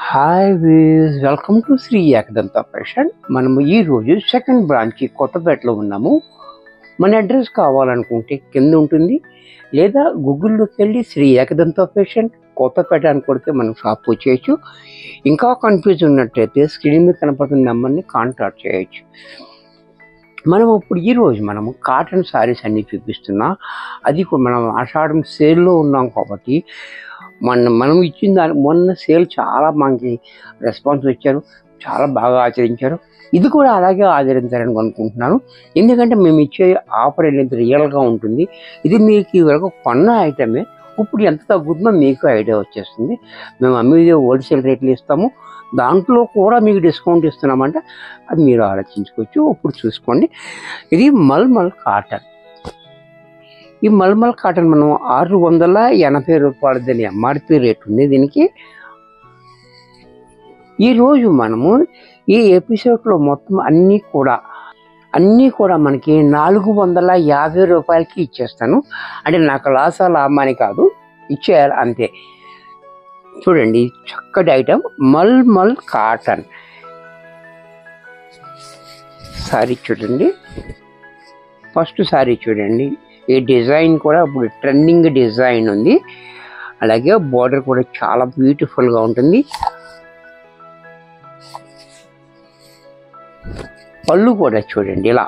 Hi వీస్ welcome to Shri Ekadanta fashion. మనము ఈరోజు సెకండ్ బ్రాంచ్కి కొత్తపేటలో ఉన్నాము. మన అడ్రస్ కావాలనుకుంటే కింద ఉంటుంది, లేదా గూగుల్లోకి వెళ్ళి శ్రీ ఏకదంత ఫ్యాషన్ కొత్తపేట అని కొడితే మనం షాప్ వచ్చేయచ్చు. ఇంకా కన్ఫ్యూజ్ ఉన్నట్టయితే స్క్రీన్ మీద కనపడుతున్న నెంబర్ని కాంటాక్ట్ చేయొచ్చు. మనం ఇప్పుడు ఈరోజు మనము కాటన్ శారీస్ అన్నీ చూపిస్తున్నా. అది మనం ఆషాఢం సేల్లో ఉన్నాం కాబట్టి మనం ఇచ్చిన దాని మొన్న సేల్ చాలా మనకి రెస్పాన్స్ వచ్చారు, చాలా బాగా ఆచరించారు. ఇది కూడా అలాగే ఆచరించాలని అనుకుంటున్నాను. ఎందుకంటే మేము ఇచ్చే ఆఫర్ అనేది రియల్గా ఉంటుంది. ఇది మీకు వరకు కొన్న ఐటమే ఇప్పుడు ఎంత తగ్గుతుందో మీకు ఐడియా వచ్చేస్తుంది. మేము అమ్మేది హోల్సేల్ రేట్లు ఇస్తాము, దాంట్లో కూడా మీకు డిస్కౌంట్ ఇస్తున్నామంటే అది మీరు ఆలోచించుకోవచ్చు. ఇప్పుడు చూసుకోండి, ఇది మల్మల్ కాటన్. ఈ మల్మల్ కాటన్ మనం 680 రూపాయలు దీని ఎంఆర్పి రేట్ ఉంది దీనికి. ఈరోజు మనము ఈ ఎపిసోడ్లో మొత్తం అన్నీ కూడా మనకి 450 రూపాయలకి ఇచ్చేస్తాను. అంటే నాకు లాభాని కాదు, ఇచ్చేయాలి అంతే. చూడండి, చక్కటి ఐటమ్ మల్మల్ కాటన్ సారీ. చూడండి, ఫస్ట్ సారీ చూడండి. ఈ డిజైన్ కూడా ఇప్పుడు ట్రెండింగ్ డిజైన్ ఉంది. అలాగే బోర్డర్ కూడా చాలా బ్యూటిఫుల్గా ఉంటుంది. పళ్ళు కూడా చూడండి, ఇలా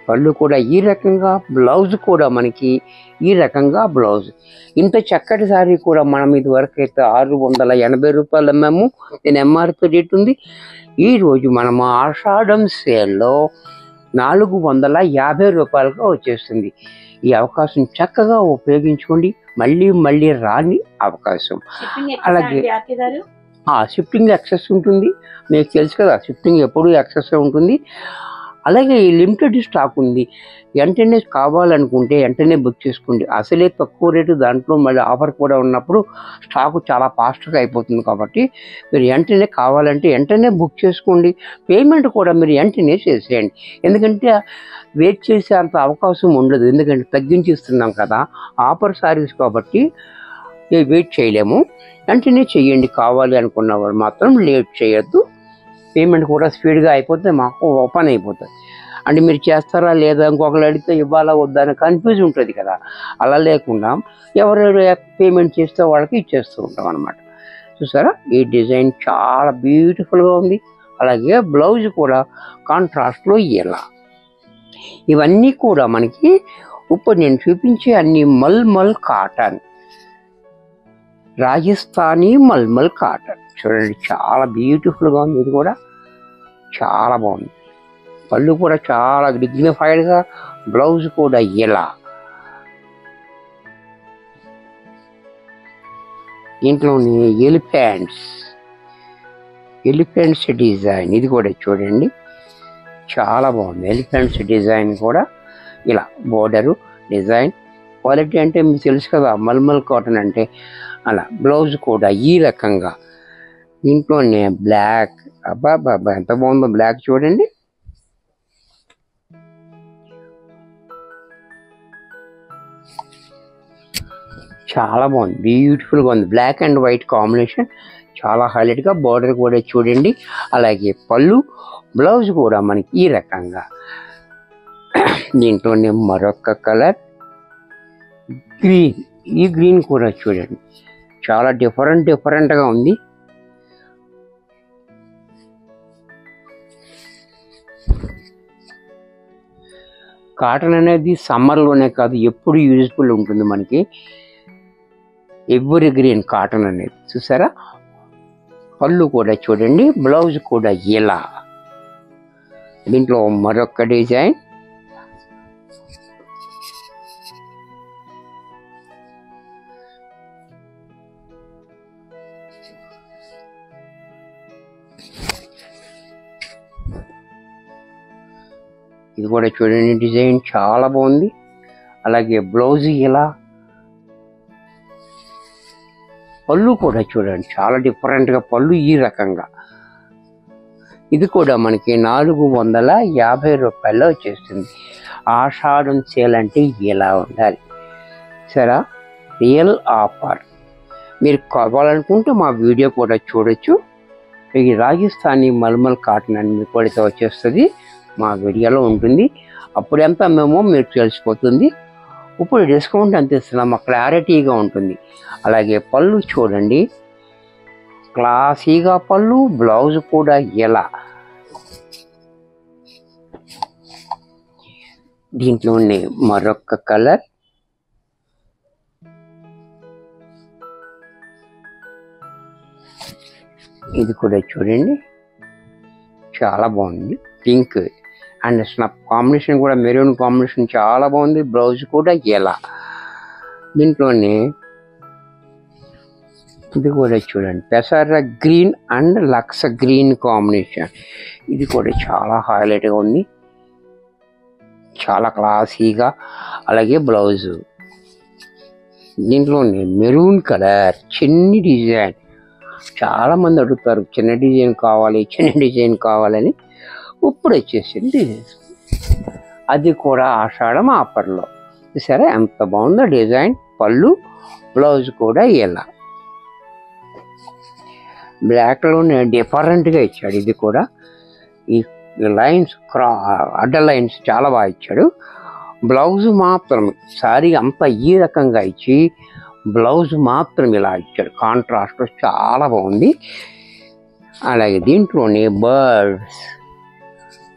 పళ్ళు కూడా ఈ రకంగా, బ్లౌజ్ కూడా మనకి ఈ రకంగా బ్లౌజ్. ఇంత చక్కటి సారీ కూడా మనం ఇదివరకు అయితే 680 రూపాయలు అమ్మాము. దీని ఎంఆర్పి రేట్ ఉంది. ఈరోజు మనం ఆషాఢం సేల్లో 450 రూపాయలుగా వచ్చేస్తుంది. ఈ అవకాశం చక్కగా ఉపయోగించుకోండి, మళ్ళీ మళ్ళీ రాని అవకాశం. అలాగే షిఫ్టింగ్ యాక్సెస్ ఉంటుంది, మీకు తెలుసు కదా, షిఫ్టింగ్ ఎప్పుడు యాక్సెస్ ఉంటుంది. అలాగే ఈ లిమిటెడ్ స్టాక్ ఉంది, వెంటనే కావాలనుకుంటే వెంటనే బుక్ చేసుకోండి. అసలే తక్కువ రేటు, దాంట్లో మళ్ళీ ఆఫర్ కూడా ఉన్నప్పుడు స్టాకు చాలా ఫాస్ట్గా అయిపోతుంది. కాబట్టి మీరు వెంటనే కావాలంటే వెంటనే బుక్ చేసుకోండి. పేమెంట్ కూడా మీరు వెంటనే చేసేయండి, ఎందుకంటే వెయిట్ చేసే అంత అవకాశం ఉండదు. ఎందుకంటే తగ్గించి ఇస్తున్నాం కదా, ఆఫర్ సారీస్ కాబట్టి వెయిట్ చేయలేము. వెంటనే చెయ్యండి. కావాలి అనుకున్న వాళ్ళు మాత్రం లేట్ చేయొద్దు. పేమెంట్ కూడా స్పీడ్గా అయిపోతే మాకు ఓపెన్ అయిపోతుంది. అంటే మీరు చేస్తారా లేదా, ఇంకొకరు అడిగితే ఇవ్వాలా వద్దా అని కన్ఫ్యూజ్ ఉంటుంది కదా. అలా లేకుండా ఎవరు పేమెంట్ చేస్తే వాళ్ళకి ఇచ్చేస్తూ ఉంటాం అన్నమాట. చూసారా, ఈ డిజైన్ చాలా బ్యూటిఫుల్గా ఉంది. అలాగే బ్లౌజ్ కూడా కాంట్రాస్ట్లో ఇలా. ఇవన్నీ కూడా మనకి ఇప్పుడు నేను చూపించే అన్ని మల్మల్ కాటన్, రాజస్థానీ మల్మల్ కాటన్. చూడండి, చాలా బ్యూటిఫుల్గా ఉంది. ఇది కూడా చాలా బాగుంది. పళ్ళు కూడా చాలా డిగ్నిఫైడ్గా, బ్లౌజ్ కూడా ఇలా. దీంట్లోని ఎలిఫెంట్స్ డిజైన్. ఇది కూడా చూడండి, చాలా బాగుంది. ఎలిఫెంట్స్ డిజైన్ కూడా ఇలా, బోర్డరు డిజైన్. క్వాలిటీ అంటే మీకు తెలుసు కదా, మల్మల్ కాటన్ అంటే అలా. బ్లౌజ్ కూడా ఈ రకంగా. దీంట్లోనే బ్లాక్, అబ్బా ఎంత బాగుందో బ్లాక్ చూడండి. చాలా బాగుంది, బ్యూటిఫుల్గా ఉంది. బ్లాక్ అండ్ వైట్ కాంబినేషన్ చాలా హైలైట్గా. బార్డర్ కూడా చూడండి. అలాగే పళ్ళు, బ్లౌజ్ కూడా మనకి ఈ రకంగా. దీంట్లోనే మరొక కలర్ గ్రీన్. ఈ గ్రీన్ కూడా చూడండి, చాలా డిఫరెంట్గా ఉంది. కాటన్ అనేది సమ్మర్లోనే కాదు, ఎప్పుడు యూజ్ఫుల్ ఉంటుంది మనకి. ఎవరి గ్రీన్ కాటన్ అనేది. చూసారా, పళ్ళు కూడా చూడండి, బ్లౌజ్ కూడా ఇలా. దీంట్లో మరొక డిజైన్. ఇది కూడా చూడండి, డిజైన్ చాలా బాగుంది. అలాగే బ్లౌజ్ ఇలా. పళ్ళు కూడా చూడండి, చాలా డిఫరెంట్గా పళ్ళు ఈ రకంగా. ఇది కూడా మనకి 450 రూపాయల్లో వచ్చేస్తుంది. ఆషాఢం సేల్ అంటే ఇలా ఉండాలి. సరే, రియల్ ఆఫర్. మీరు కావాలనుకుంటే మా వీడియో కూడా చూడొచ్చు. ఈ రాజస్థానీ మల్మల్ కాటన్ అని మీకు కూడా వచ్చేస్తుంది, మా వీడియోలో ఉంటుంది. అప్పుడు ఎంత అమ్మేమో మీకు తెలిసిపోతుంది. ఇప్పుడు డిస్కౌంట్ ఎంత ఇస్తున్నామో క్లారిటీగా ఉంటుంది. అలాగే పళ్ళు చూడండి, క్లాసీగా పళ్ళు, బ్లౌజ్ కూడా ఎలా. దీంట్లోనే మరొక కలర్, ఇది కూడా చూడండి చాలా బాగుంది. పింక్ అండ్ స్నప్ కాంబినేషన్ కూడా, మెరూన్ కాంబినేషన్ చాలా బాగుంది. బ్లౌజ్ కూడా ఎలా. దీంట్లోనే ఇది కూడా చూడండి, పెసర green and lux green combination. ఇది కూడా చాలా హైలైట్గా ఉంది, చాలా క్లాసీగా. అలాగే బ్లౌజు దీంట్లోనే మెరూన్ కలర్, చిన్ని డిజైన్. చాలామంది అడుగుతారు చిన్న డిజైన్ కావాలి, చిన్న డిజైన్ కావాలని. ఇప్పుడు వచ్చేసింది అది కూడా ఆషాఢం ఆఫర్లో. సరే ఎంత బాగుందో డిజైన్. పళ్ళు, బ్లౌజ్ కూడా ఇలా బ్లాక్లోనే డిఫరెంట్గా ఇచ్చాడు. ఇది కూడా ఈ లైన్స్ అడ్డ లైన్స్ చాలా బాగా ఇచ్చాడు. బ్లౌజ్ మాత్రం సారీ అంతా ఈ రకంగా ఇచ్చి బ్లౌజ్ మాత్రం ఇలా ఇచ్చాడు. కాంట్రాస్ట్ చాలా బాగుంది. అలాగే దీంట్లోనే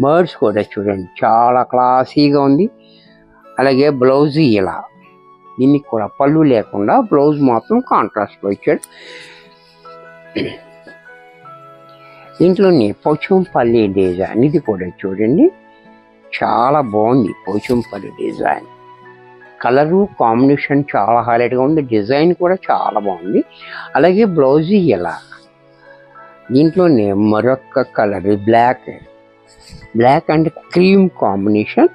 బర్డ్స్ కూడా చూడండి చాలా క్లాసీగా ఉంది. అలాగే బ్లౌజ్ ఇలా, దీనికి కూడా పళ్ళు లేకుండా బ్లౌజ్ మాత్రం కాంట్రాస్ట్లో ఇచ్చాడు. దీంట్లోనే పోచంపల్లి డిజైన్, ఇది కూడా చూడండి చాలా బాగుంది. పోచంపల్లి డిజైన్ కలరు కాంబినేషన్ చాలా హైలైట్గా ఉంది. డిజైన్ కూడా చాలా బాగుంది. అలాగే బ్లౌజ్ ఇలా. దీంట్లోనే మరొక colour black and cream combination.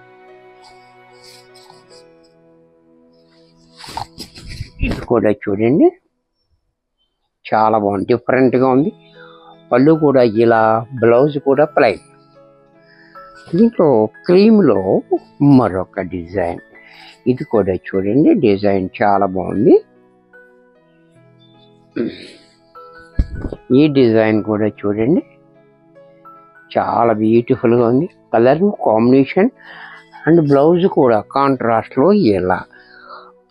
ఇది కూడా చూడండి చాలా బాగుంది, డిఫరెంట్గా ఉంది. పళ్ళు కూడా ఇలా, బ్లౌజ్ కూడా ప్లెయిన్. దీంట్లో క్రీమ్లో మరొక డిజైన్, ఇది కూడా చూడండి డిజైన్ చాలా బాగుంది. ఈ డిజైన్ కూడా చూడండి చాలా బ్యూటిఫుల్గా ఉంది. కలర్ కాంబినేషన్ అండ్ బ్లౌజ్ కూడా కాంట్రాస్ట్లో ఇలా.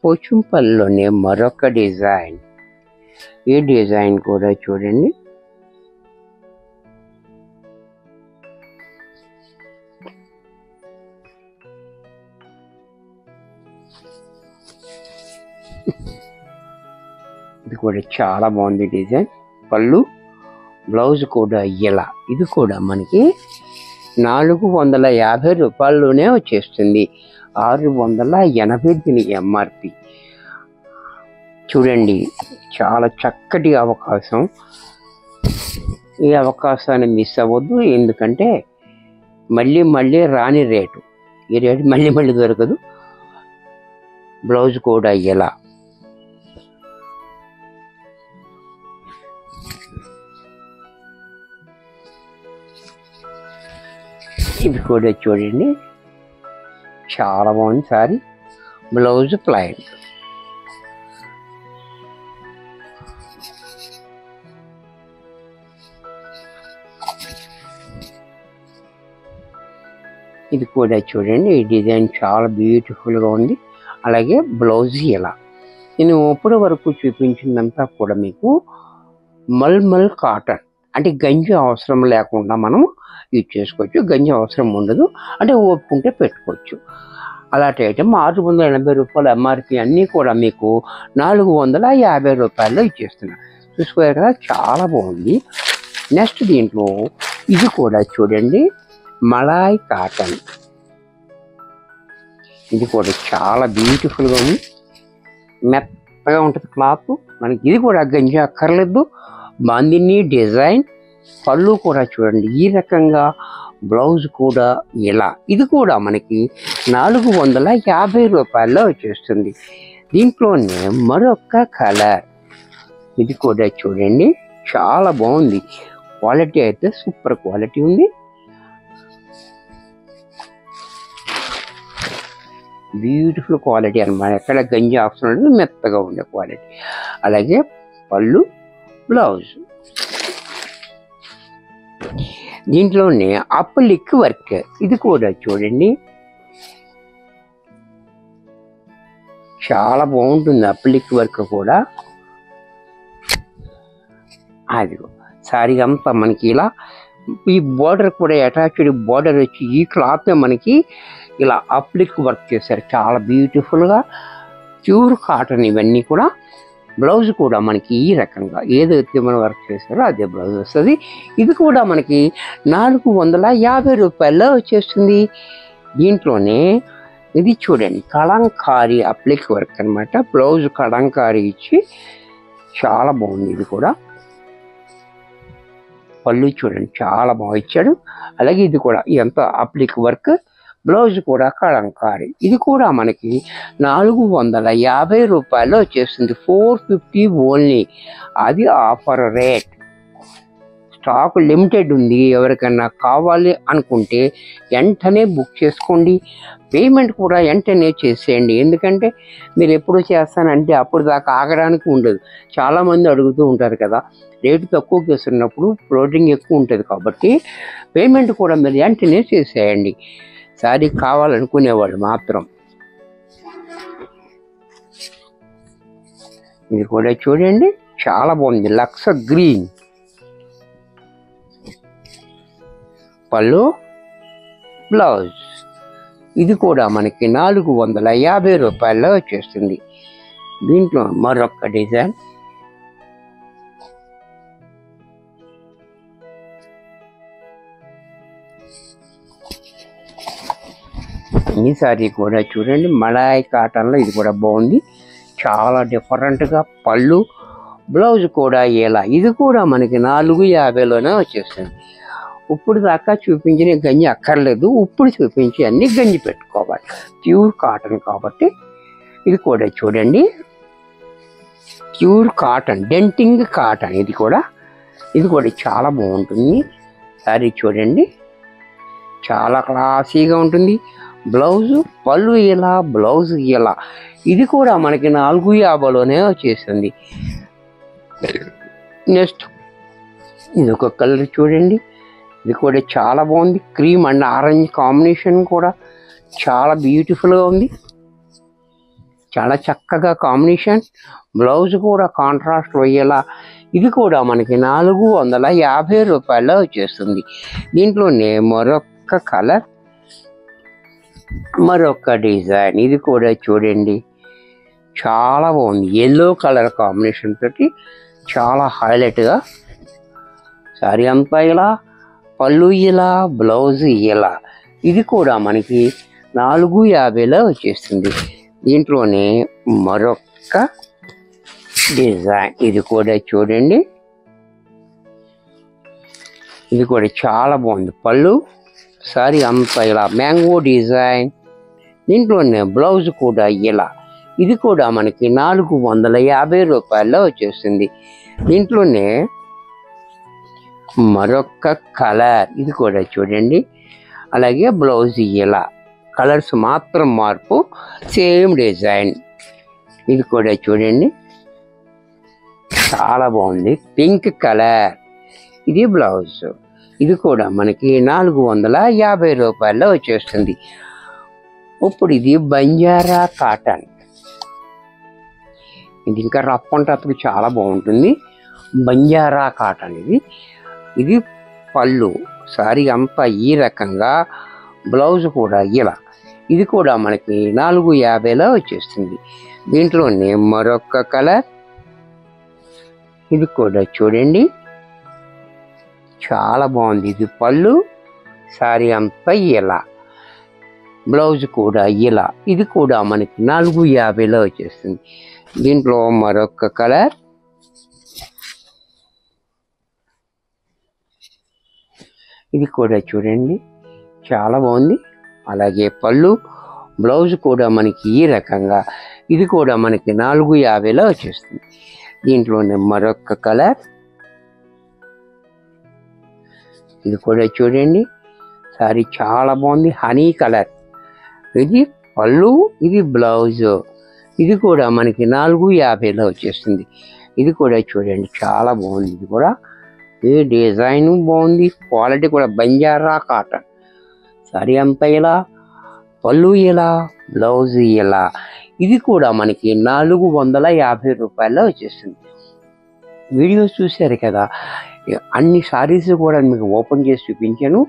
పోచంపల్లిలోనే మరొక డిజైన్, ఈ డిజైన్ కూడా చూడండి ఇది కూడా చాలా బాగుంది డిజైన్. పళ్ళు, బ్లౌజ్ కూడా ఇలా. ఇది కూడా మనకి 450 రూపాయల్లోనే వచ్చేస్తుంది. 680 దీనికి ఎంఆర్పి. చూడండి చాలా చక్కటి అవకాశం. ఈ అవకాశాన్ని మిస్ అవ్వద్దు, ఎందుకంటే మళ్ళీ రాని రేటు. ఈ రేటు మళ్ళీ దొరకదు. బ్లౌజ్ కూడా ఇలా. ఇది కూడా చూడండి చాలా బాగుంది సారీ. Blouse plain. ఇది కూడా చూడండి ఈ డిజైన్ చాలా బ్యూటిఫుల్గా ఉంది. అలాగే బ్లౌజ్ ఇలా. నేను ఇప్పటి వరకు చూపించిందంతా కూడా మీకు మల్మల్ కాటన్, అంటే గంజి అవసరం లేకుండా మనం యూజ్ చేసుకోవచ్చు. గంజి అవసరం ఉండదు, అంటే ఓపుకుంటే పెట్టుకోవచ్చు. అలాంటి ఐటమ్ 680 రూపాయలు ఎంఆర్పి. అన్నీ కూడా మీకు 450 రూపాయల్లో ఇచ్చేస్తున్నాను. చూసుకోవాలి కదా చాలా బాగుంది. నెక్స్ట్ దీంట్లో ఇది కూడా చూడండి మలాయ్ కాటన్. ఇది కూడా చాలా బ్యూటిఫుల్గా ఉంది, మెత్తగా ఉంటుంది క్లాత్. మనకి ఇది కూడా గంజి అక్కర్లేదు. బాందిని డిజైన్. పళ్ళు కూడా చూడండి ఈ రకంగా, బ్లౌజ్ కూడా ఇలా. ఇది కూడా మనకి 450 రూపాయల్లో వచ్చేస్తుంది. దీంట్లోనే మరొక కలర్, ఇది కూడా చూడండి చాలా బాగుంది. క్వాలిటీ అయితే సూపర్ క్వాలిటీ ఉంది. బ్యూటిఫుల్ క్వాలిటీ అన్నమాట. ఎక్కడ గంజి అవసరం లేదు, మెత్తగా ఉండే క్వాలిటీ. అలాగే పళ్ళు, బ్లౌజ్. దీంట్లోనే అప్లిక్ వర్క్, ఇది కూడా చూడండి చాలా బాగుంటుంది. అప్లిక్ వర్క్ కూడా అది సారీ అంతా మనకి ఇలా ఈ బోర్డర్ కూడా అటాచ్డ్ బోర్డర్ వచ్చి ఈ క్లాత్ మనకి ఇలా అప్లిక్ వర్క్ చేశారు చాలా బ్యూటిఫుల్గా. ప్యూర్ కాటన్ ఇవన్నీ కూడా. బ్లౌజ్ కూడా మనకి ఈ రకంగా ఏదైతే మనం వర్క్ చేస్తారో అదే బ్లౌజ్ వస్తుంది. ఇది కూడా మనకి 450 రూపాయల్లో వచ్చేస్తుంది. దీంట్లోనే ఇది చూడండి కలంకారీ అప్లిక్ వర్క్ అనమాట. బ్లౌజ్ కలంకారీ ఇచ్చి చాలా బాగుంది. ఇది కూడా పళ్ళు చూడండి చాలా బాగా ఇచ్చాడు. అలాగే ఇది కూడా ఎంత అప్లిక్ వర్క్, బ్లౌజ్ కూడా కలంకారీ. ఇది కూడా మనకి 450 రూపాయల్లో వచ్చేస్తుంది. 450 ఓన్లీ. అది ఆఫర్ రేట్. స్టాక్ లిమిటెడ్ ఉంది. ఎవరికైనా కావాలి అనుకుంటే వెంటనే బుక్ చేసుకోండి. పేమెంట్ కూడా వెంటనే చేసేయండి. ఎందుకంటే మీరు ఎప్పుడు చేస్తానంటే అప్పుడు దాకా ఆగడానికి ఉండదు. చాలామంది అడుగుతూ ఉంటారు కదా, రేటు తక్కువకి వస్తున్నప్పుడు ఫ్లోటింగ్ ఎక్కువ ఉంటుంది కాబట్టి పేమెంట్ కూడా మీరు వెంటనే చేసేయండి. సారీ కావాలనుకునేవాళ్ళు మాత్రం. ఇది కూడా చూడండి చాలా బాగుంది. లక్స్ గ్రీన్ పళ్ళు, బ్లౌజ్. ఇది కూడా మనకి 450 రూపాయల్లో వచ్చేస్తుంది. దీంట్లో మరొక డిజైన్ ఈ సారీ కూడా చూడండి మలాయ్ కాటన్లో. ఇది కూడా బాగుంది చాలా డిఫరెంట్గా. పళ్ళు, బ్లౌజ్ కూడా ఇలా. ఇది కూడా మనకి 450లోనే వచ్చేస్తుంది. ఇప్పుడు దాకా చూపించిన గంజి అక్కర్లేదు. ఇప్పుడు చూపించి అన్ని గంజి పెట్టుకోవాలి. ప్యూర్ కాటన్ కాబట్టి. ఇది కూడా చూడండి ప్యూర్ కాటన్, డెంటింగ్ కాటన్. ఇది కూడా చాలా బాగుంటుంది. సారీ చూడండి చాలా క్లాసీగా ఉంటుంది. బ్లౌజు, పళ్ళు ఇలా, బ్లౌజ్ ఇలా. ఇది కూడా మనకి 450లోనే వచ్చేసింది. నెక్స్ట్ ఇది ఒక కలర్ చూడండి. ఇది కూడా చాలా బాగుంది. క్రీమ్ అండ్ ఆరెంజ్ కాంబినేషన్ కూడా చాలా బ్యూటిఫుల్గా ఉంది. చాలా చక్కగా కాంబినేషన్. బ్లౌజ్ కూడా కాంట్రాస్ట్ అయ్యేలా. ఇది కూడా మనకి 450 రూపాయల్లో వచ్చేస్తుంది. దీంట్లోనే మరొక కలర్, మరొక డిజైన్. ఇది కూడా చూడండి చాలా బాగుంది. ఎల్లో కలర్ కాంబినేషన్ తోటి చాలా హైలైట్గా. సారీ అంతా ఇలా, పళ్ళు ఇలా, బ్లౌజ్ ఇలా. ఇది కూడా మనకి 450లో వచ్చేస్తుంది. దీంట్లోనే మరొక డిజైన్. ఇది కూడా చూడండి ఇది కూడా చాలా బాగుంది. పళ్ళు, సారీ అంతా ఇలా మ్యాంగో డిజైన్. దీంట్లోనే బ్లౌజ్ కూడా ఇలా. ఇది కూడా మనకి 450 రూపాయల్లో వచ్చేస్తుంది. దీంట్లోనే మరొక కలర్. ఇది కూడా చూడండి అలాగే బ్లౌజ్ ఇలా. కలర్స్ మాత్రం మార్పు, సేమ్ డిజైన్. ఇది కూడా చూడండి చాలా బాగుంది. Pink colour. ఇది బ్లౌజ్. ఇది కూడా మనకి 450 రూపాయల్లో వచ్చేస్తుంది. ఇప్పుడు ఇది బంజారా కాటన్. ఇది ఇంకా రఫ్ అండ్ టఫ్కి చాలా బాగుంటుంది. బంజారా కాటన్. ఇది పళ్ళు, సారీ అంతా ఈ రకంగా, బ్లౌజ్ కూడా ఇలా. ఇది కూడా మనకి 450లో వచ్చేస్తుంది. దీంట్లోనే మరొక కలర్. ఇది కూడా చూడండి చాలా బాగుంది. ఇది పళ్ళు, సారీ అంతా ఇలా, బ్లౌజ్ కూడా ఇలా. ఇది కూడా మనకి 450లో వచ్చేస్తుంది. దీంట్లో మరొక కలర్. ఇది కూడా చూడండి చాలా బాగుంది. అలాగే పళ్ళు, బ్లౌజ్ కూడా మనకి ఈ రకంగా. ఇది కూడా మనకి 450లో వచ్చేస్తుంది. దీంట్లోనే మరొక కలర్. ఇది కూడా చూడండి సారీ చాలా బాగుంది. Honey colour. ఇది పళ్ళు, ఇది బ్లౌజ్. ఇది కూడా మనకి 450లో వచ్చేస్తుంది. ఇది కూడా చూడండి, చాలా బాగుంది. ఇది కూడా ఈ డిజైన్ బాగుంది, క్వాలిటీ కూడా బంజారా కాటన్. సారీ అంతా ఇలా, పళ్ళు ఇలా, బ్లౌజ్ ఇలా. ఇది కూడా మనకి 450 రూపాయల్లో వచ్చేస్తుంది. వీడియోస్ చూశారు కదా, అన్ని సారీస్ కూడా మీకు ఓపెన్ చేసి చూపించాను.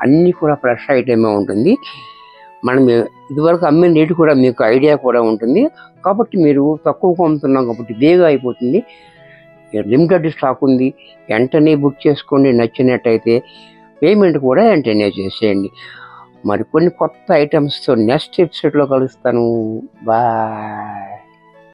అన్నీ కూడా ఫ్రెష్ ఐటమే ఉంటుంది. మనం ఇదివరకు అమ్మిన రేటు కూడా మీకు ఐడియా కూడా ఉంటుంది. కాబట్టి మీరు తక్కువగా అమ్ముతున్నాం కాబట్టి బేగా అయిపోతుంది. లిమిటెడ్ స్టాక్ ఉంది, వెంటనే బుక్ చేసుకోండి. నచ్చినట్టయితే పేమెంట్ కూడా వెంటనే చేసేయండి. మరి కొన్ని కొత్త ఐటమ్స్తో నెక్స్ట్ ఎపిసోడ్లో కలుస్తాను. బాయ్.